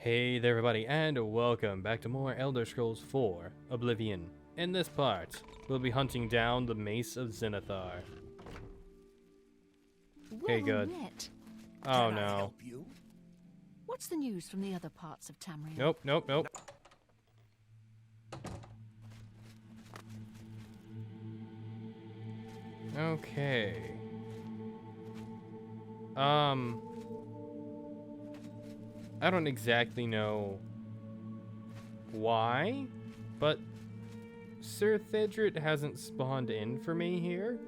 Hey there everybody, and welcome back to more Elder Scrolls 4 Oblivion. In this part, we'll be hunting down the Mace of Zenithar. Okay, good. Oh Can I no. help you? What's the news from the other parts of Tamriel? Nope. Okay. I don't exactly know why, but Sir Thedrit hasn't spawned in for me here.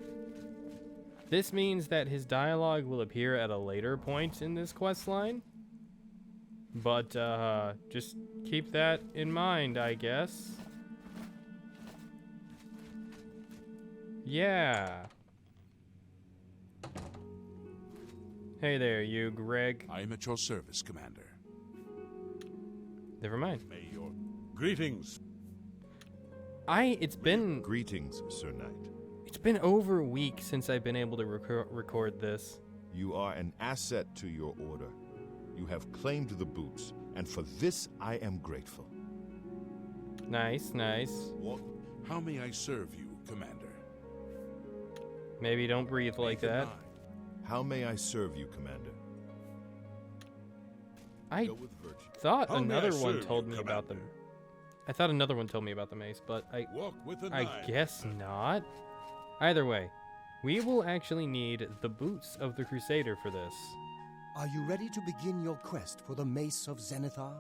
This means that his dialogue will appear at a later point in this questline. But, just keep that in mind, I guess. Yeah. Hey there, you, Greg. I am at your service, Commander. Never mind. May your greetings. It's been Greetings, Sir Knight. It's been over a week since I've been able to record this. You are an asset to your order. You have claimed the boots, and for this I am grateful. Nice. What? How may I serve you, Commander? Maybe don't breathe like Make it that. mine. How may I serve you, Commander? I Go with virtue. thought How may I another one serve told you, me about them. Commander? I thought another one told me about the mace, but Walk with a I knife. guess not. Either way, we will actually need the boots of the Crusader for this. Are you ready to begin your quest for the Mace of Zenithar?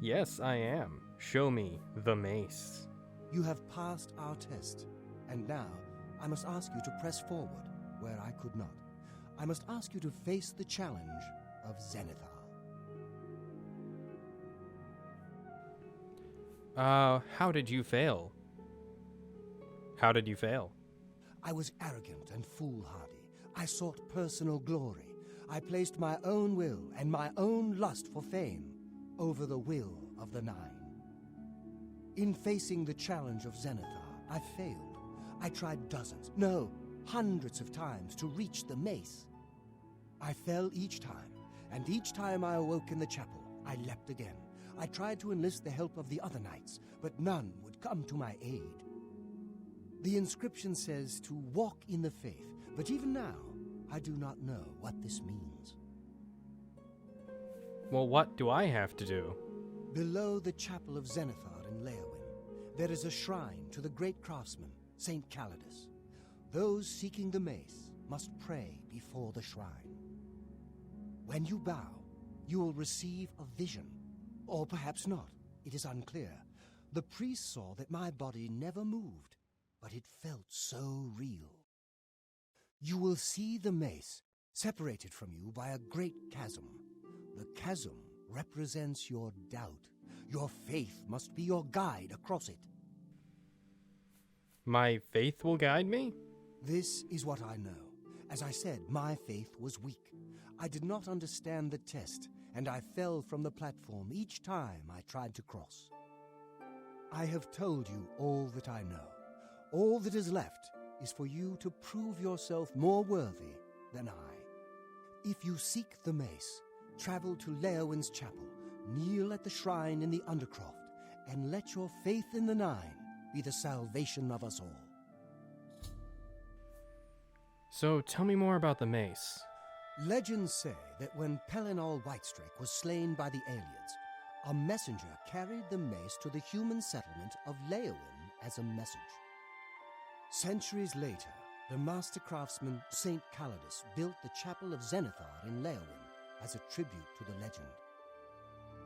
Yes, I am. Show me the mace. You have passed our test, and now I must ask you to press forward where I could not. I must ask you to face the challenge of Zenithar. How did you fail? How did you fail? I was arrogant and foolhardy. I sought personal glory. I placed my own will and my own lust for fame over the will of the Nine. In facing the challenge of Zenithar, I failed. I tried dozens, no, hundreds of times to reach the mace. I fell each time, and each time I awoke in the chapel, I leapt again. I tried to enlist the help of the other knights, but none would come to my aid. The inscription says to walk in the faith, but even now, I do not know what this means. Well, what do I have to do? Below the chapel of Zenithar in Leowyn, there is a shrine to the great craftsman, Saint Calidus. Those seeking the mace must pray before the shrine. When you bow, you will receive a vision. Or perhaps not. It is unclear. The priest saw that my body never moved, but it felt so real. You will see the mace separated from you by a great chasm. The chasm represents your doubt. Your faith must be your guide across it. My faith will guide me? This is what I know. As I said, my faith was weak. I did not understand the test, and I fell from the platform each time I tried to cross. I have told you all that I know. All that is left is for you to prove yourself more worthy than I. If you seek the mace, travel to Leowyn's chapel, kneel at the shrine in the Undercroft, and let your faith in the Nine be the salvation of us all. So tell me more about the mace. Legends say that when Pelinal Whitestrake was slain by the Ayleids, a messenger carried the mace to the human settlement of Leowyn as a message. Centuries later, the master craftsman Saint Calidus built the Chapel of Zenithar in Leowyn as a tribute to the legend.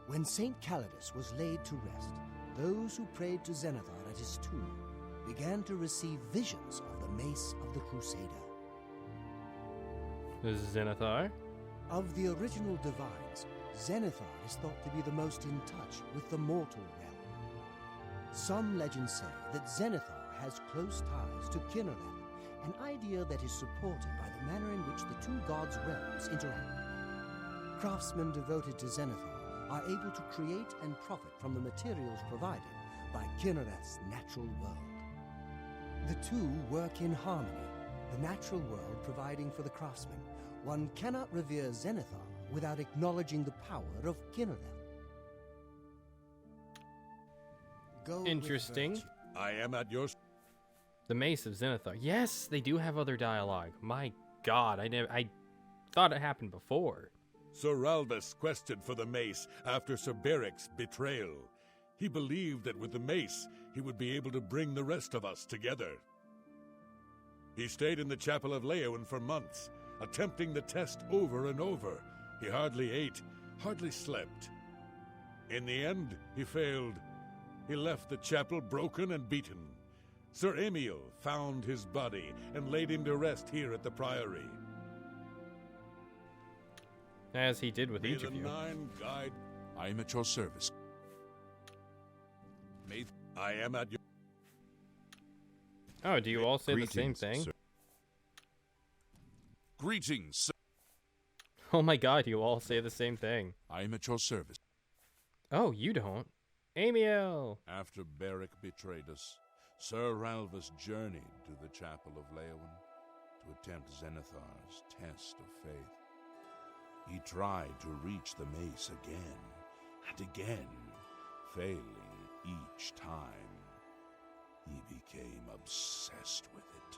When Saint Calidus was laid to rest, those who prayed to Zenithar at his tomb began to receive visions of the Mace of the Crusader. This is Zenithar? Of the original divines, Zenithar is thought to be the most in touch with the mortal realm. Some legends say that Zenithar has close ties to Kynareth, an idea that is supported by the manner in which the two gods' realms interact. Craftsmen devoted to Zenithar are able to create and profit from the materials provided by Kynareth's natural world. The two work in harmony, the natural world providing for the craftsman. One cannot revere Zenithar without acknowledging the power of Kynareth. Go with Interesting. virtue. I am at your... The Mace of Zenithar. Yes, they do have other dialogue. My god, I thought it happened before. Sir Ralvis quested for the mace after Sir Beric's betrayal. He believed that with the mace, he would be able to bring the rest of us together. He stayed in the Chapel of Leowen for months, attempting the test over and over. He hardly ate, hardly slept. In the end, he failed. He left the chapel broken and beaten. Sir Emil found his body and laid him to rest here at the Priory. As he did with May each the of you. Nine guide... I am at your service. May I am at your... Oh, do you all say the same Greetings, thing? sir. Greetings, sir. Oh my god, you all say the same thing. I am at your service. Oh, you don't. Amiel! After Beric betrayed us, Sir Ralvis journeyed to the Chapel of Leowen to attempt Zenithar's test of faith. He tried to reach the mace again and again, failing each time. He became obsessed with it,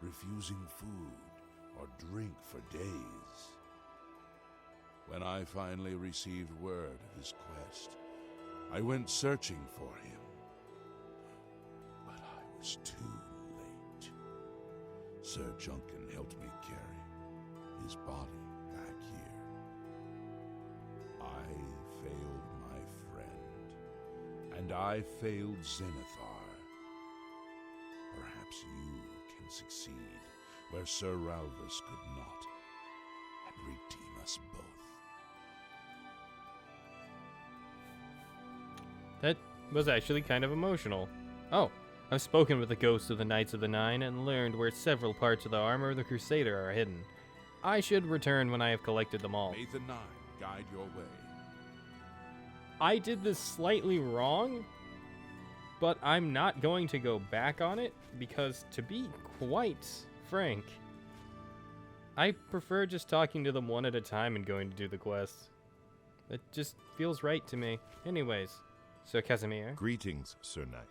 refusing food or drink for days. When I finally received word of his quest, I went searching for him. But I was too late. Sir Juncan helped me carry his body back here. I failed my friend, and I failed Zenithar. Perhaps you can succeed where Sir Ralvis could not, and redeem us both. That was actually kind of emotional. Oh, I've spoken with the ghosts of the Knights of the Nine and learned where several parts of the armor of the Crusader are hidden. I should return when I have collected them all. May the Nine guide your way. I did this slightly wrong, but I'm not going to go back on it because, to be quite frank, I prefer just talking to them one at a time and going to do the quests. It just feels right to me. Anyways, Sir Casimir. Greetings, Sir Knight.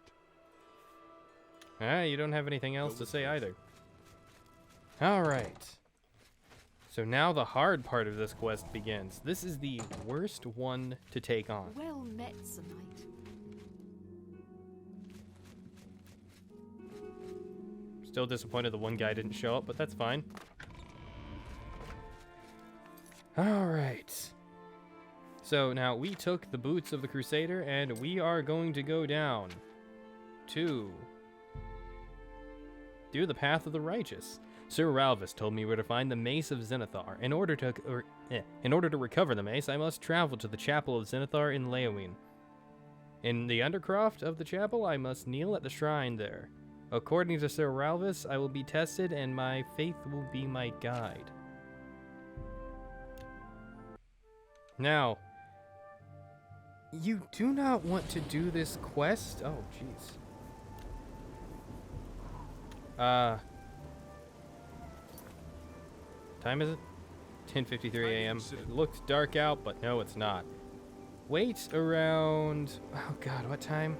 You don't have anything else to say either. Alright. So now the hard part of this quest begins. This is the worst one to take on. Well met, Sir Knight. Still disappointed the one guy didn't show up, but that's fine. Alright. So now we took the boots of the Crusader and we are going to go down to do the path of the righteous. Sir Ralvis told me where to find the Mace of Zenithar. In order to recover the mace, I must travel to the Chapel of Zenithar in Leowen. In the Undercroft of the chapel, I must kneel at the shrine there. According to Sir Ralvis, I will be tested and my faith will be my guide. Now, you do not want to do this quest? Oh, jeez. Time is it? 10:53 a.m. It looks dark out, but no, it's not. Wait around... Oh, God, what time?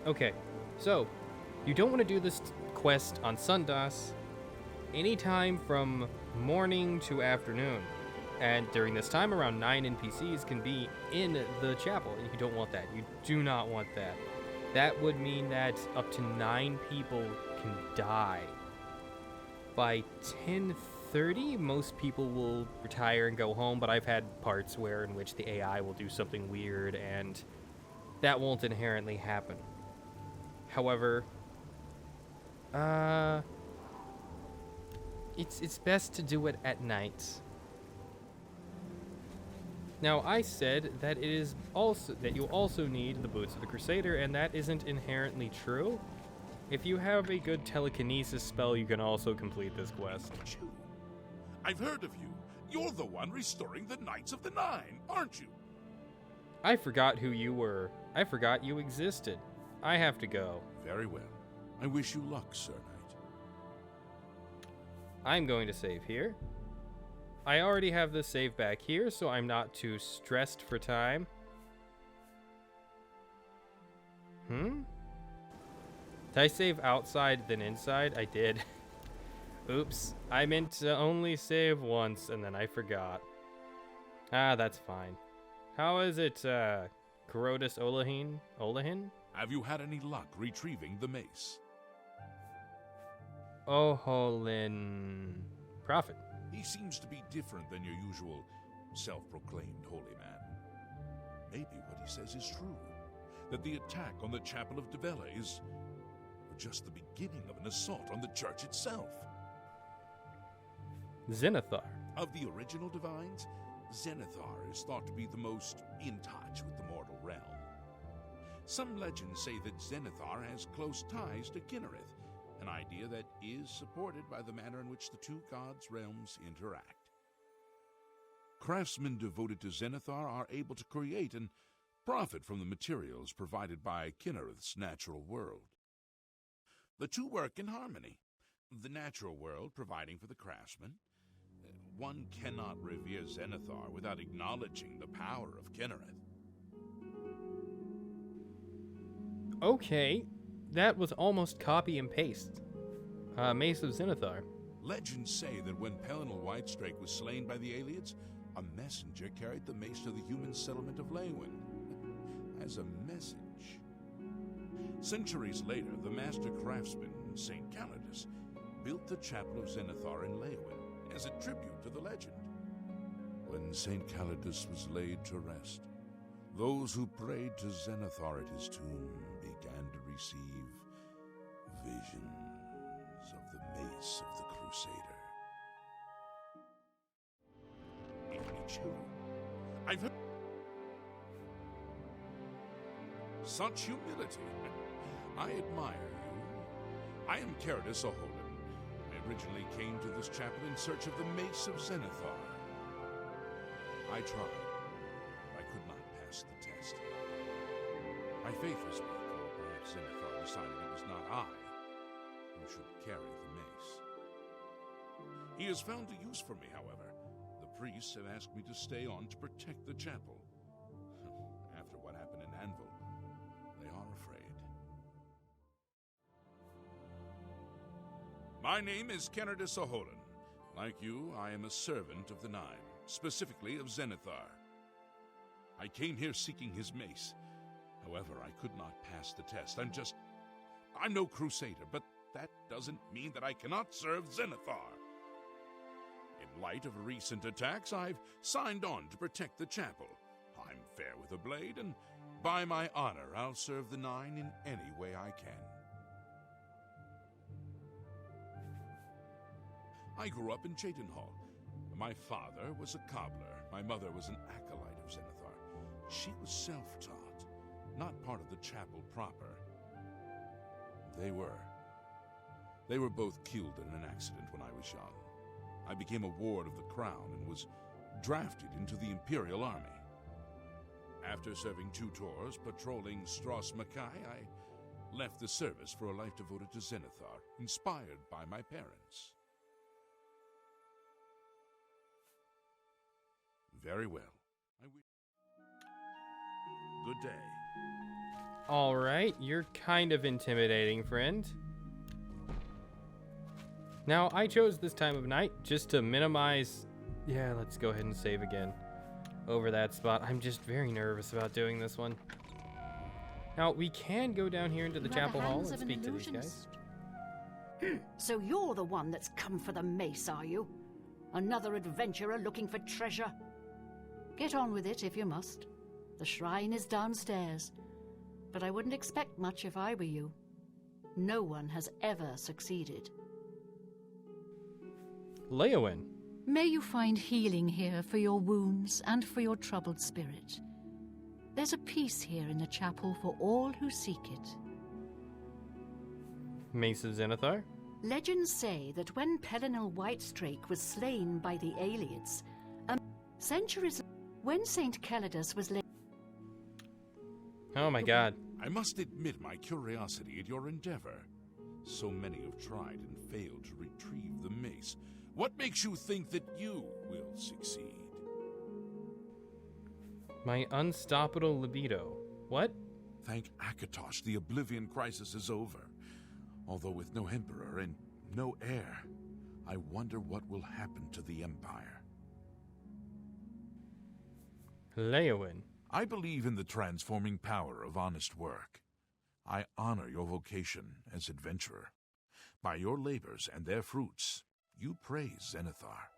Okay, so you don't want to do this quest on Sundas anytime from morning to afternoon. And during this time, around 9 NPCs can be in the chapel. You don't want that. You do not want that. That would mean that up to 9 people can die. By 10:30, most people will retire and go home, but I've had parts where in which the AI will do something weird, and that won't inherently happen. However, it's best to do it at night. Now, I said that it is also that you also need the boots of the Crusader, and that isn't inherently true. If you have a good telekinesis spell, you can also complete this quest. You. I've heard of you. You're the one restoring the Knights of the Nine, aren't you? I forgot who you were. I forgot you existed. I have to go. Very well. I wish you luck, Sir Knight. I'm going to save here. I already have the save back here, so I'm not too stressed for time. Did I save outside then inside? I did. Oops. I meant to only save once and then I forgot. Ah, that's fine. How is it, Carodus Olahin? Have you had any luck retrieving the mace? Oholin Prophet. He seems to be different than your usual self-proclaimed holy man. Maybe what he says is true. That the attack on the Chapel of Devella is just the beginning of an assault on the church itself. Zenithar. Of the original divines, Zenithar is thought to be the most in touch with the mortal realm. Some legends say that Zenithar has close ties to Kynareth, an idea that is supported by the manner in which the two gods' realms interact. Craftsmen devoted to Zenithar are able to create and profit from the materials provided by Kynareth's natural world. The two work in harmony, the natural world providing for the craftsmen. One cannot revere Zenithar without acknowledging the power of Kynareth. Okay, that was almost copy and paste. Mace of Zenithar. Legends say that when Pelinal Whitestrake was slain by the Ayleids, a messenger carried the mace to the human settlement of Leyawiin as a message. Centuries later, the master craftsman, St. Calidus, built the Chapel of Zenithar in Leyawiin as a tribute to the legend. When St. Calidus was laid to rest, those who prayed to Zenithar at his tomb began to receive visions of the mace of the Crusader. Give me chill. I've heard such humility. I admire you. I am Carodus Oholin. I originally came to this chapel in search of the Mace of Zenithar. I tried. I could not pass the test. My faith was weak, or perhaps Zenithar decided it was not I who should carry the mace. He has found a use for me, however. The priests have asked me to stay on to protect the chapel. After what happened in Anvil, they are afraid. My name is Carodus Oholin. Like you, I am a servant of the Nine, specifically of Zenithar. I came here seeking his mace. However, I could not pass the test. I'm no crusader, but that doesn't mean that I cannot serve Zenithar. In light of recent attacks, I've signed on to protect the chapel. I'm fair with a blade, and by my honor, I'll serve the Nine in any way I can. I grew up in Cheydinhal. My father was a cobbler. My mother was an acolyte of Zenithar. She was self-taught, not part of the chapel proper. They were both killed in an accident when I was young. I became a ward of the crown and was drafted into the Imperial Army. After serving 2 tours patrolling Stros Makai, I left the service for a life devoted to Zenithar, inspired by my parents. Very well. Good day. Alright, you're kind of intimidating, friend. Now, I chose this time of night just to minimize... Yeah, let's go ahead and save again over that spot. I'm just very nervous about doing this one. Now, we can go down here into the chapel hall and speak to these guys. So you're the one that's come for the mace, are you? Another adventurer looking for treasure? Get on with it if you must. The shrine is downstairs, but I wouldn't expect much if I were you. No one has ever succeeded. Leyawiin. May you find healing here for your wounds and for your troubled spirit. There's a peace here in the chapel for all who seek it. Mace of Zenithar. Legends say that when Pelinal Whitestrake was slain by the Ayleids, centuries when St. Calidus was Oh my god. I must admit my curiosity at your endeavor. So many have tried and failed to retrieve the mace. What makes you think that you will succeed? My unstoppable libido. What? Thank Akatosh, the Oblivion crisis is over. Although with no emperor and no heir, I wonder what will happen to the Empire. Leowyn. I believe in the transforming power of honest work. I honor your vocation as adventurer. By your labors and their fruits, you praise Zenithar.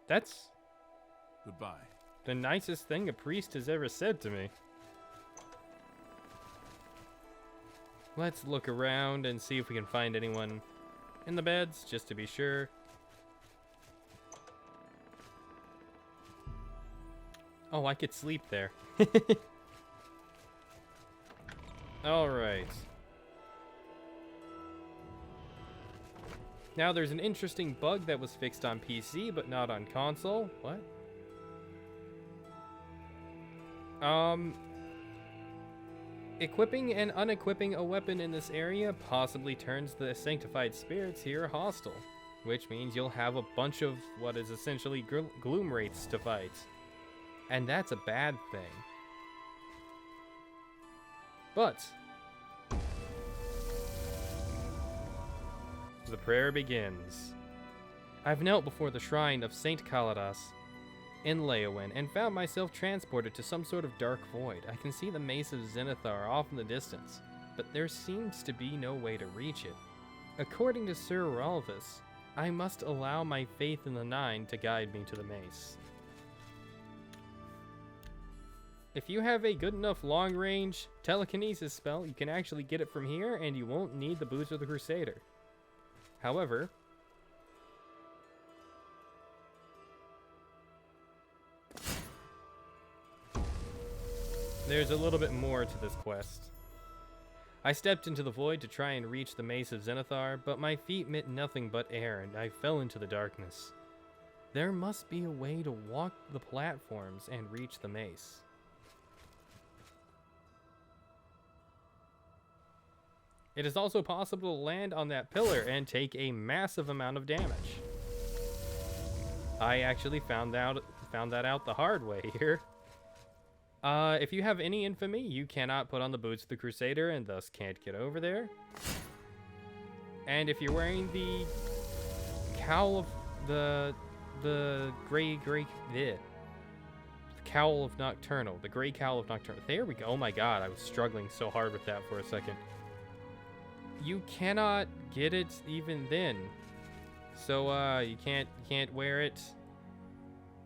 That's Goodbye. the nicest thing a priest has ever said to me. Let's look around and see if we can find anyone in the beds, just to be sure. Oh, I could sleep there. Alright. Now there's an interesting bug that was fixed on PC, but not on console. What? Equipping and unequipping a weapon in this area possibly turns the sanctified spirits here hostile, which means you'll have a bunch of what is essentially gloom wraiths to fight. And that's a bad thing. But the prayer begins. I've knelt before the shrine of Saint Kaladas in Leowyn and found myself transported to some sort of dark void. I can see the mace of Zenithar off in the distance, but there seems to be no way to reach it. According to Sir Ralvis, I must allow my faith in the Nine to guide me to the mace. If you have a good enough long-range telekinesis spell, you can actually get it from here, and you won't need the Boots of the Crusader. However, there's a little bit more to this quest. I stepped into the void to try and reach the Mace of Zenithar, but my feet met nothing but air, and I fell into the darkness. There must be a way to walk the platforms and reach the mace. It is also possible to land on that pillar and take a massive amount of damage. I actually found that out the hard way here. If you have any infamy, you cannot put on the Boots of the Crusader and thus can't get over there. And if you're wearing the cowl of the cowl of Nocturnal, the gray cowl of Nocturnal. There we go. Oh my god, I was struggling so hard with that for a second. You cannot get it even then. So you can't wear it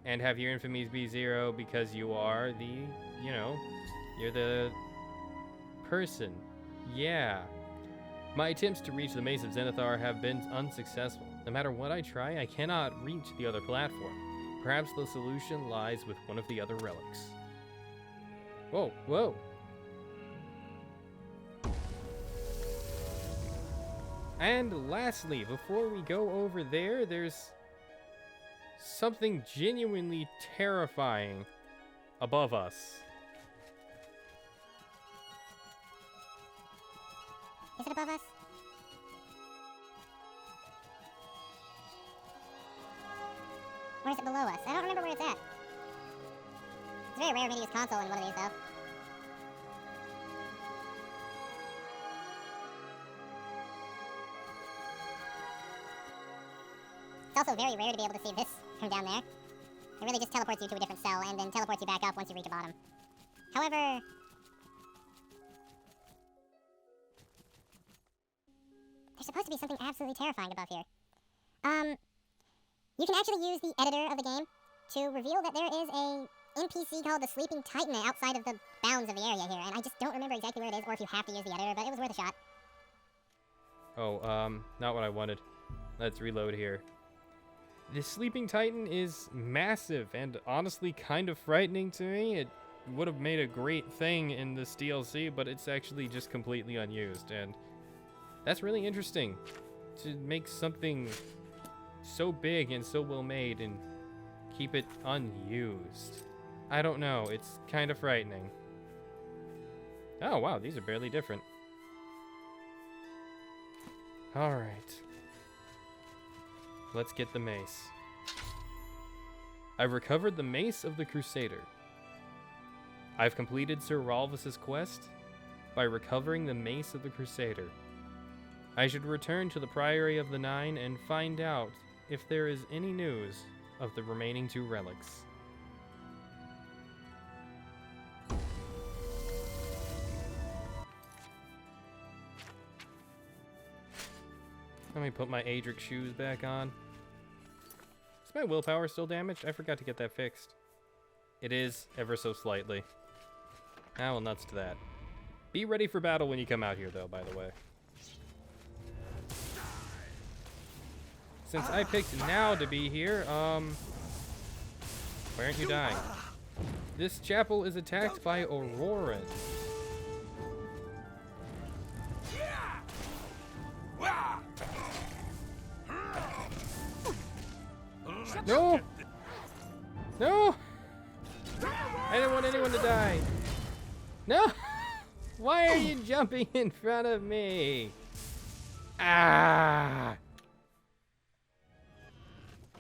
and have your infamies be 0 because you are the, you're the person. Yeah. My attempts to reach the Mace of Zenithar have been unsuccessful. No matter what I try, I cannot reach the other platform. Perhaps the solution lies with one of the other relics. Whoa, whoa. And lastly, before we go over there, there's something genuinely terrifying above us. Is it above us? Or is it below us? I don't remember where it's at. It's very rare for me to use console in one of these, though. It's also very rare to be able to see this from down there. It really just teleports you to a different cell and then teleports you back up once you reach the bottom. However, there's supposed to be something absolutely terrifying above here. You can actually use the editor of the game to reveal that there is a NPC called the Sleeping Titan outside of the bounds of the area here, and I just don't remember exactly where it is or if you have to use the editor, but it was worth a shot. Oh, not what I wanted. Let's reload here. The Sleeping Titan is massive and honestly kind of frightening to me. It would have made a great thing in this DLC, but it's actually just completely unused, and that's really interesting to make something so big and so well made and keep it unused. I don't know, it's kind of frightening. Oh wow, these are barely different. Alright. let's get the mace. I've recovered the mace of the Crusader. I've completed Sir Ralvus's quest by recovering the mace of the Crusader. I should return to the Priory of the Nine and find out if there is any news of the remaining 2 relics. Let me put my Adric shoes back on. Is my willpower still damaged? I forgot to get that fixed. It is, ever so slightly. Ah, well, nuts to that. Be ready for battle when you come out here, though, by the way. Since I picked now to be here, why aren't you dying? This chapel is attacked by Auroran. No! No! I didn't want anyone to die. No! Why are you jumping in front of me? Ah!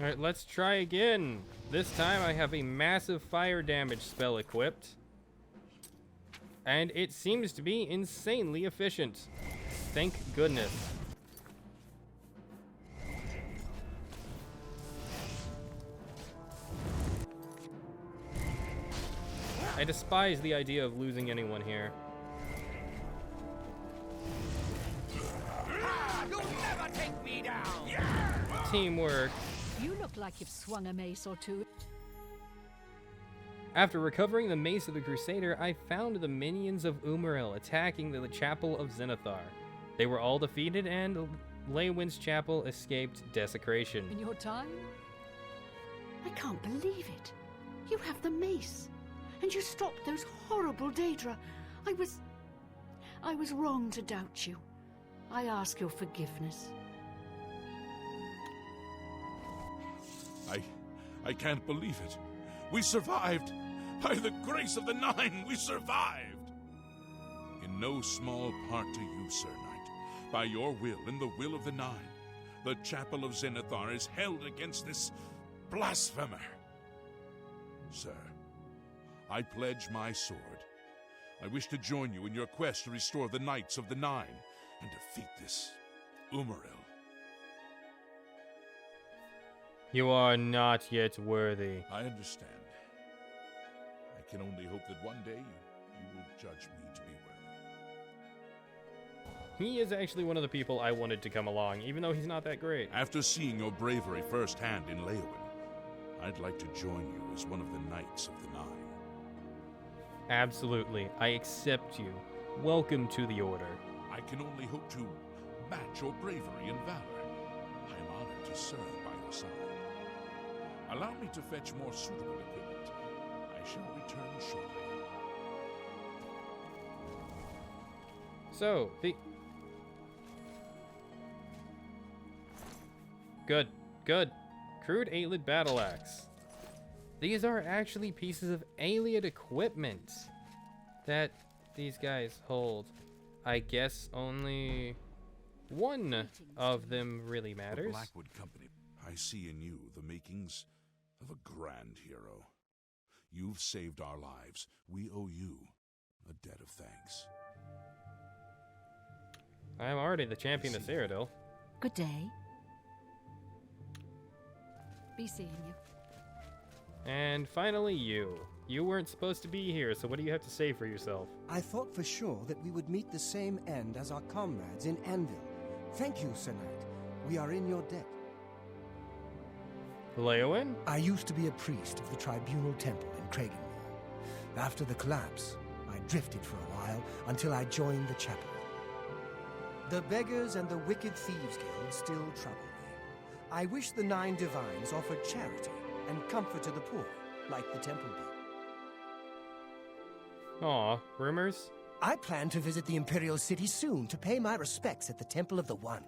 Alright, let's try again. This time I have a massive fire damage spell equipped. And it seems to be insanely efficient. Thank goodness. I despise the idea of losing anyone here. You'll never take me down. Teamwork. You look like you've swung a mace or two. After recovering the Mace of the Crusader, I found the minions of Umaril attacking the Chapel of Zenithar. They were all defeated and Leywin's chapel escaped desecration. In your time? I can't believe it. You have the mace. And you stopped those horrible Daedra. I was wrong to doubt you. I ask your forgiveness. I can't believe it. We survived. By the grace of the Nine, we survived. In no small part to you, Sir Knight. By your will and the will of the Nine, the Chapel of Zenithar is held against this blasphemer. Sir, I pledge my sword. I wish to join you in your quest to restore the Knights of the Nine and defeat this Umaril. You are not yet worthy. I understand. I can only hope that one day you will judge me to be worthy. He is actually one of the people I wanted to come along, even though he's not that great. After seeing your bravery firsthand in Leywin, I'd like to join you as one of the Knights of the Nine. Absolutely. I accept you. Welcome to the Order. I can only hope to match your bravery and valor. I am honored to serve by your side. Allow me to fetch more suitable equipment. I shall return shortly. So, Good. Crude Ayleid battle axe. These are actually pieces of Ayleid equipment that these guys hold. I guess only one of them really The matters. Blackwood Company. I see in you the makings of a grand hero. You've saved our lives. We owe you a debt of thanks. I'm already the champion of Cyrodiil. Good day. Be seeing you. And finally you. You weren't supposed to be here, so what do you have to say for yourself? I thought for sure that we would meet the same end as our comrades in Anvil. Thank you, Sir Knight. We are in your debt. Leywin? I used to be a priest of the Tribunal Temple in Kragenmoor. After the collapse, I drifted for a while until I joined the chapel. The Beggars and the Wicked Thieves Guild still trouble me. I wish the Nine Divines offered charity and comfort to the poor, like the temple did. Aw, rumors? I plan to visit the Imperial City soon to pay my respects at the Temple of the One.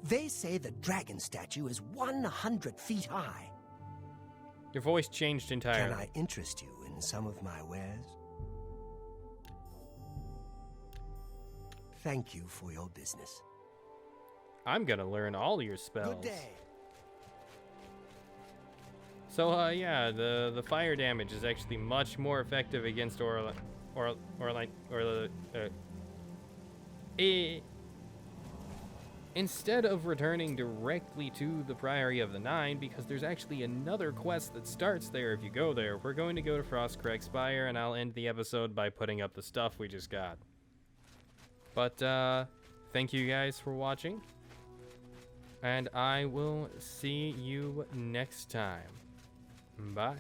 They say the dragon statue is 100 feet high. Your voice changed entirely. Can I interest you in some of my wares? Thank you for your business. I'm gonna learn all your spells. Good day. So, yeah, the fire damage is actually much more effective against instead of returning directly to the Priory of the Nine, because there's actually another quest that starts there if you go there. We're going to go to Frostcrag Spire, and I'll end the episode by putting up the stuff we just got. But, thank you guys for watching, and I will see you next time. Bye.